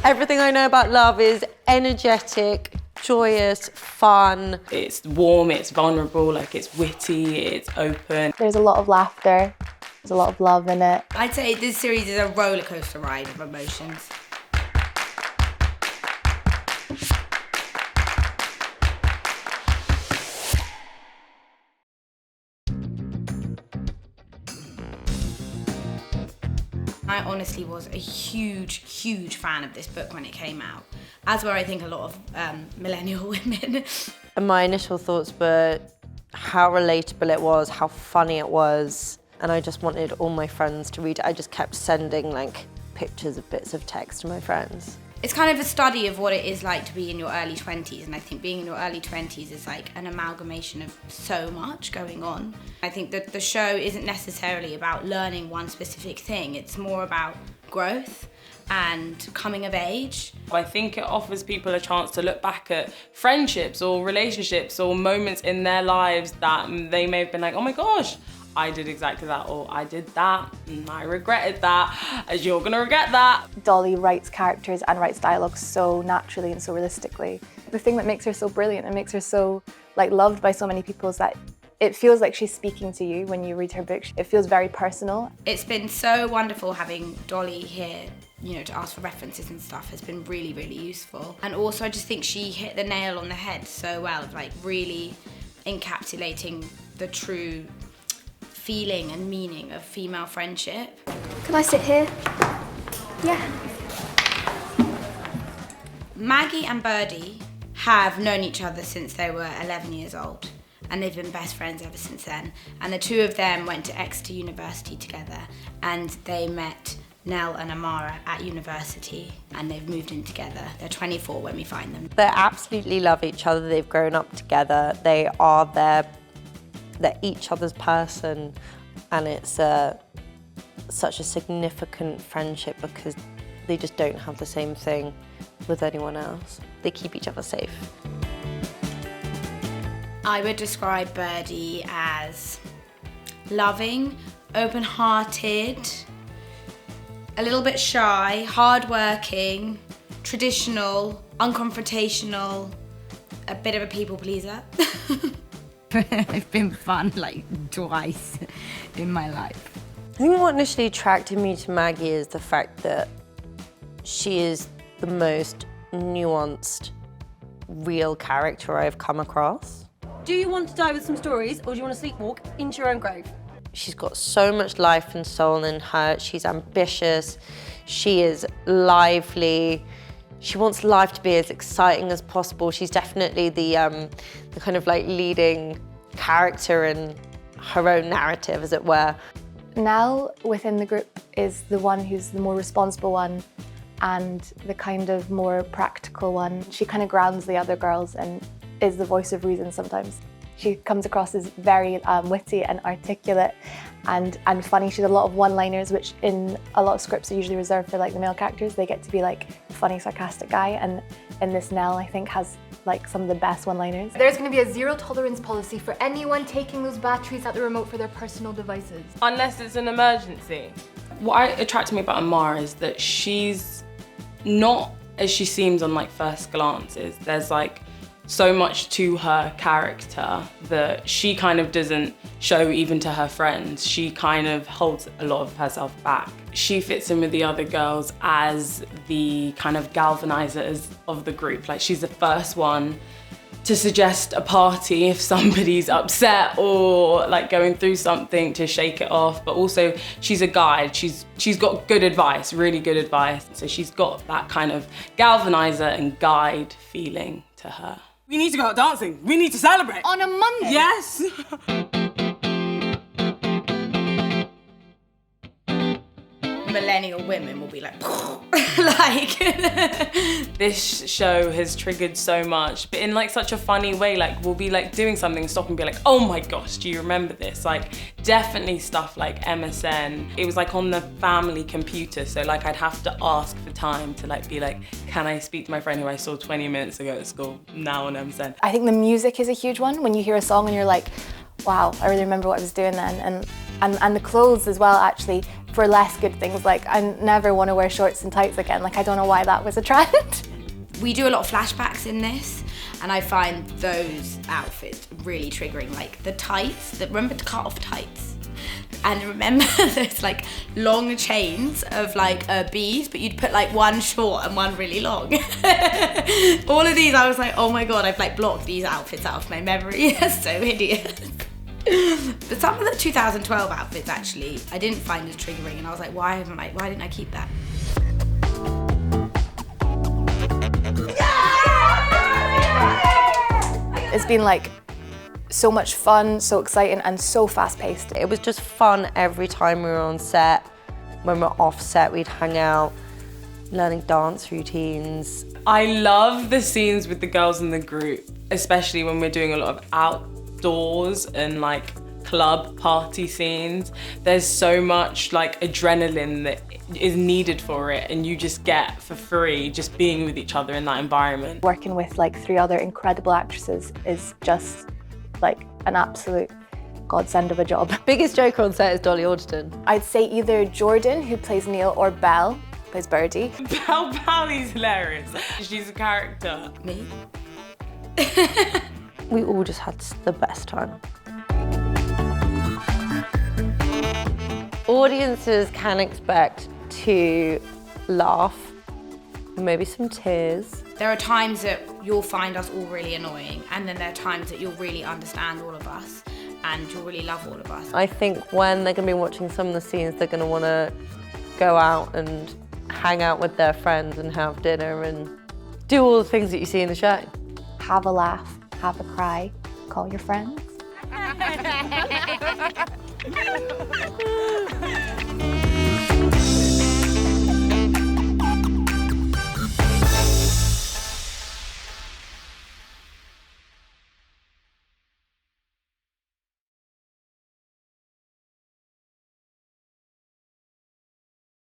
Everything I know about love is energetic, joyous, fun. It's warm, it's vulnerable, like it's witty, it's open. There's a lot of laughter, there's a lot of love in it. I'd say this series is a roller coaster ride of emotions. I honestly was a huge fan of this book when it came out, as were I think a lot of millennial women. And my initial thoughts were how relatable it was, how funny it was, and I just wanted all my friends to read it. I just kept sending like pictures of bits of text to my friends. It's kind of a study of what it is like to be in your early 20s, and I think being in your early 20s is like an amalgamation of so much going on. I think that the show isn't necessarily about learning one specific thing, it's more about growth and coming of age. I think it offers people a chance to look back at friendships or relationships or moments in their lives that they may have been like, oh my gosh, I did exactly that, or I did that, and I regretted that, as you're gonna regret that. Dolly writes characters and writes dialogue so naturally and so realistically. The thing that makes her so brilliant and makes her so like loved by so many people is that it feels like she's speaking to you when you read her book. It feels very personal. It's been so wonderful having Dolly here, you know, to ask for references and stuff has been really useful. And also I just think she hit the nail on the head so well, of like really encapsulating the true feeling and meaning of female friendship. Can I sit here? Yeah. Maggie and Birdie have known each other since they were 11 years old, and they've been best friends ever since then. And the two of them went to Exeter University together, and they met Nell and Amara at university, and they've moved in together. They're 24 when we find them. They absolutely love each other. They've grown up together. They're each other's person, and it's such a significant friendship because they just don't have the same thing with anyone else. They keep each other safe. I would describe Birdie as loving, open-hearted, a little bit shy, hard-working, traditional, unconfrontational, a bit of a people pleaser. I've been fun like twice in my life. I think what initially attracted me to Maggie is the fact that she is the most nuanced, real character I've come across. Do you want to die with some stories, or do you want to sleepwalk into your own grave? She's got so much life and soul in her. She's ambitious, she is lively. She wants life to be as exciting as possible. She's definitely the kind of like leading character in her own narrative, as it were. Nell within the group is the one who's the more responsible one and the kind of more practical one. She kind of grounds the other girls and is the voice of reason sometimes. She comes across as very witty and articulate and funny. She has a lot of one-liners, which in a lot of scripts are usually reserved for like the male characters. They get to be like the funny, sarcastic guy, and in this Nell, I think, has like some of the best one-liners. There's going to be a zero tolerance policy for anyone taking those batteries at the remote for their personal devices. Unless it's an emergency. What attracted me about Amara is that she's not as she seems on like first glances. There's like so much to her character that she kind of doesn't show even to her friends. She kind of holds a lot of herself back. She fits in with the other girls as the kind of galvanizers of the group. Like she's the first one to suggest a party if somebody's upset or like going through something, to shake it off. But also she's a guide. She's got good advice, really good advice. So she's got that kind of galvanizer and guide feeling to her. We need to go out dancing. We need to celebrate. On a Monday? Yes. Millennial women will be like, like. This show has triggered so much, but in like such a funny way. Like we'll be like doing something, stop and be like, oh my gosh, do you remember this? Like definitely stuff like MSN. It was like on the family computer, so like I'd have to ask for time to like be like, can I speak to my friend who I saw 20 minutes ago at school, now on MSN. I think the music is a huge one. When you hear a song and you're like, wow, I really remember what I was doing then. And the clothes as well, actually. for less good things. Like, I never want to wear shorts and tights again. Like, I don't know why that was a trend. We do a lot of flashbacks in this, and I find those outfits really triggering. Like the tights, remember to cut off tights? And remember those like long chains of like beads, but you'd put like one short and one really long. All of these, I was like, oh my God, I've like blocked these outfits out of my memory. They're so hideous. But some of the 2012 outfits actually, I didn't find as triggering, and I was like, why didn't I keep that? It's been like so much fun, so exciting, and so fast-paced. It was just fun every time we were on set. When we were off set, we'd hang out, learning dance routines. I love the scenes with the girls in the group, especially when we're doing a lot of outdoors and like club party scenes. There's so much like adrenaline that is needed for it, and you just get for free just being with each other in that environment. Working with like 3 other incredible actresses is just like an absolute godsend of a job. Biggest joker on set is Dolly Alderton. I'd say either Jordan, who plays Neil, or Belle, who plays Birdie. Pally's hilarious. She's a character. Me? We all just had the best time. Audiences can expect to laugh, maybe some tears. There are times that you'll find us all really annoying, and then there are times that you'll really understand all of us and you'll really love all of us. I think when they're going to be watching some of the scenes, they're going to want to go out and hang out with their friends and have dinner and do all the things that you see in the show. Have a laugh, have a cry, call your friends.